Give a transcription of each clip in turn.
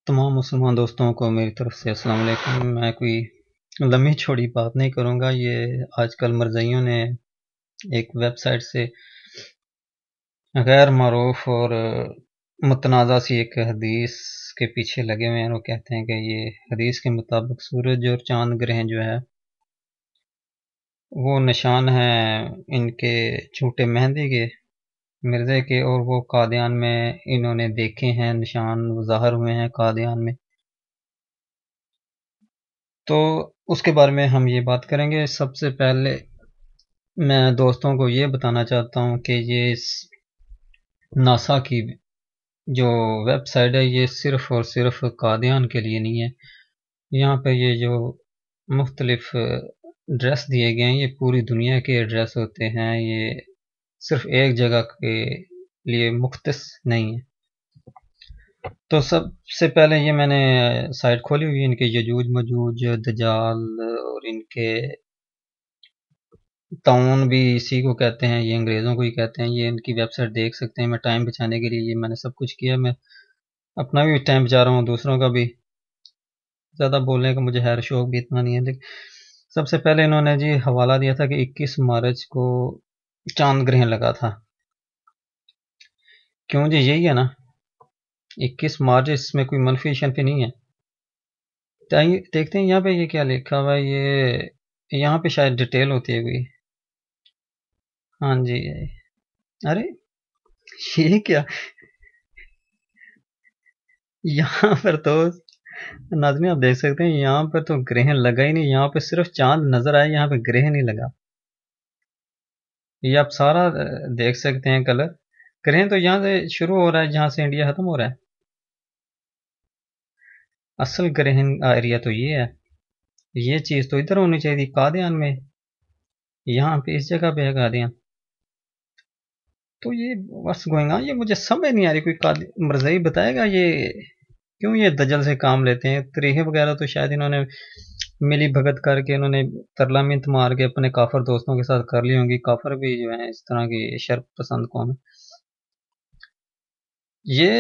तमाम मुसलमान दोस्तों को मेरी तरफ से अस्सलाम वालेकुम। मैं कोई लम्बी चौड़ी बात नहीं करूँगा। ये आजकल मरज़इयों ने एक वेबसाइट से गैर मारूफ और मुतनाज़ा सी एक हदीस के पीछे लगे हुए हैं। वो कहते हैं कि ये हदीस के मुताबिक सूरज और चाँद ग्रहण जो है वो निशान हैं इनके झूठे मेहंदी के, मिर्ज़े के, और वो कादियान में इन्होंने देखे हैं, निशान ज़ाहिर हुए हैं कादियान में। तो उसके बारे में हम ये बात करेंगे। सबसे पहले मैं दोस्तों को ये बताना चाहता हूँ कि ये नासा की जो वेबसाइट है ये सिर्फ़ और सिर्फ कादियान के लिए नहीं है। यहाँ पे ये जो मुख्तलिफ एड्रेस दिए गए हैं ये पूरी दुनिया के एड्रेस होते हैं, ये सिर्फ एक जगह के लिए मुख्तस नहीं है। तो सबसे पहले ये मैंने साइट खोली हुई है इनके यजूज मजूज दजाल, और इनके ताउन भी इसी को कहते हैं, ये अंग्रेज़ों को ही कहते हैं। ये इनकी वेबसाइट देख सकते हैं। मैं टाइम बचाने के लिए ये मैंने सब कुछ किया। मैं अपना भी टाइम बचा रहा हूँ, दूसरों का भी। ज़्यादा बोलने का मुझे खैर शौक भी इतना नहीं है। लेकिन सबसे पहले इन्होंने जी हवाला दिया था कि 21 मार्च को चांद ग्रहण लगा था। क्यों जी? यही है ना, 21 मार्च, इसमें कोई मनफी शनफी नहीं है। देखते हैं यहाँ पे ये क्या लिखा हुआ है। ये यहाँ पे शायद डिटेल होती है कोई। हाँ जी, अरे ये क्या, यहाँ पर तो नाज़रीन आप देख सकते हैं, यहाँ पर तो ग्रहण लगा ही नहीं। यहाँ पे सिर्फ चांद नजर आया, यहाँ पे ग्रहण नहीं लगा। ये आप सारा देख सकते हैं कलर। ग्रहण तो यहाँ से शुरू हो रहा है जहाँ से इंडिया खत्म हो रहा है। असल ग्रहण एरिया तो ये है। ये चीज तो इधर होनी चाहिए थी, कादियान में। यहाँ पे इस जगह पे है कादियान। तो ये व्हाट्स गोइंग ऑन, ये मुझे समझ नहीं आ रही। कोई मरज़ई बताएगा ये क्यों ये दजल से काम लेते हैं? तरीके वगैरह तो शायद इन्होंने मिली भगत करके, इन्होंने तरला मिंत मार के अपने काफर दोस्तों के साथ कर ली होंगी। काफर भी जो है इस तरह की शर्क पसंद कौन है। ये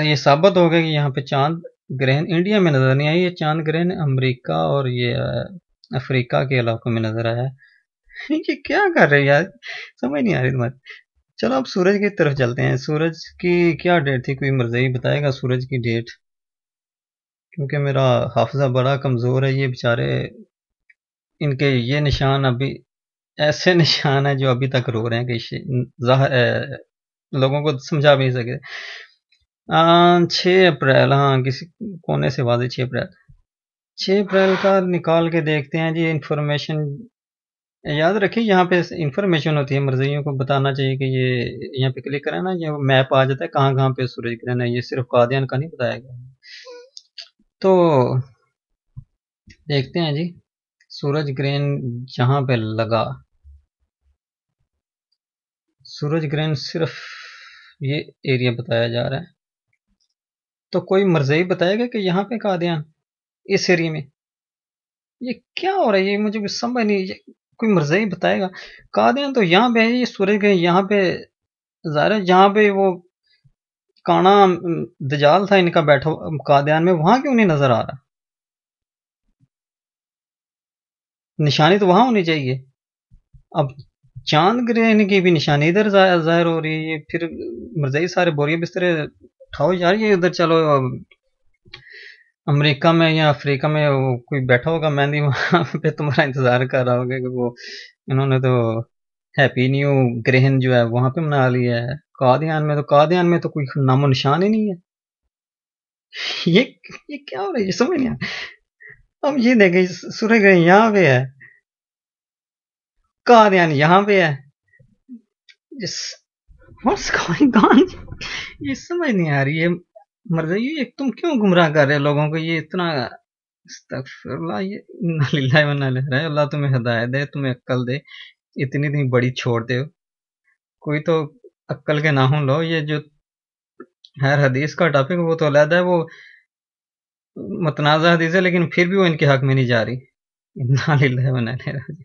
ये साबित हो गया कि यहाँ पे चांद ग्रहण इंडिया में नजर नहीं आई। ये चांद ग्रहण अमेरिका और ये अफ्रीका के इलाकों में नजर आया है। ये क्या कर रहे हैं यार, समझ नहीं आ रही तुम्हारी। चलो अब सूरज की तरफ चलते हैं। सूरज की क्या डेट थी? कोई मरज़ई बताएगा सूरज की डेट? क्योंकि मेरा हाफिजा बड़ा कमजोर है। ये बेचारे, इनके ये निशान अभी ऐसे निशान है जो अभी तक रो रहे हैं कि लोगों को समझा भी नहीं सके। 6 अप्रैल, हाँ किसी कोने से वादे 6 अप्रैल। 6 अप्रैल का निकाल के देखते हैं जी। इंफॉर्मेशन याद रखिए, यहाँ पे इंफॉर्मेशन होती है, मर्जियों को बताना चाहिए कि ये यहाँ पे क्लिक करें ना, ये मैप आ जाता है कहाँ कहाँ पे सूरज ग्रहण है। ये सिर्फ कादियान का नहीं बताया गया। तो देखते हैं जी, सूरज ग्रहण जहाँ पे लगा, सूरज ग्रहण सिर्फ ये एरिया बताया जा रहा है। तो कोई मरज़ई बताएगा कि यहाँ पे कादियान इस एरिया में? ये क्या हो रहा है? ये मुझे समझ नहीं। कोई मरज़ई बताएगा? कादियान तो यहाँ पे है। ये सूरज ग्रहण यहाँ पे ज़ाहिर है, जहाँ पे वो काना दजाल था इनका बैठा कादियान में, वहां क्यों नहीं नजर आ रहा? निशानी तो वहां होनी चाहिए। अब चांद ग्रहण की भी निशानी इधर जाहिर हो रही है। ये फिर मरज़ई सारे बोरिया बिस्तरे उठाओ यार, ये उधर चलो। अमेरिका में या अफ्रीका में वो कोई बैठा होगा मेहंदी, वहां पे तुम्हारा इंतजार कर रहा होगा कि वो इन्होंने तो हैप्पी न्यू ग्रहण जो है वहां पे मना लिया है। कादियान में तो कोई नामो निशान ही नहीं है। ये ये क्या हो रहा है? ये समझ नहीं आ रहा। अब ये देखें, सूर्य ग्रहण यहाँ पे है, कादियान यहाँ पे है। What's going on? ये समझ नहीं आ रही है। मर्ज़ई, ये तुम क्यों गुमराह कर रहे हो लोगों को? ये इतना अस्तगफिरुल्लाह, ये इन्ना लिल्लाहि व इन्ना इलैहि राजिऊन। अल्लाह तुम्हें हिदायत दे, तुम्हें अक्ल दे। इतनी इतनी बड़ी छोड़ते हो, कोई तो अक्ल के नाखून लो। ये जो हर हदीस का टॉपिक वो तो अलग है, वो मुतनाज़ा हदीस है, लेकिन फिर भी वो इनके हक में नहीं जा रही। इन्ना लिल्लाहि व इन्ना इलैहि राजिऊन।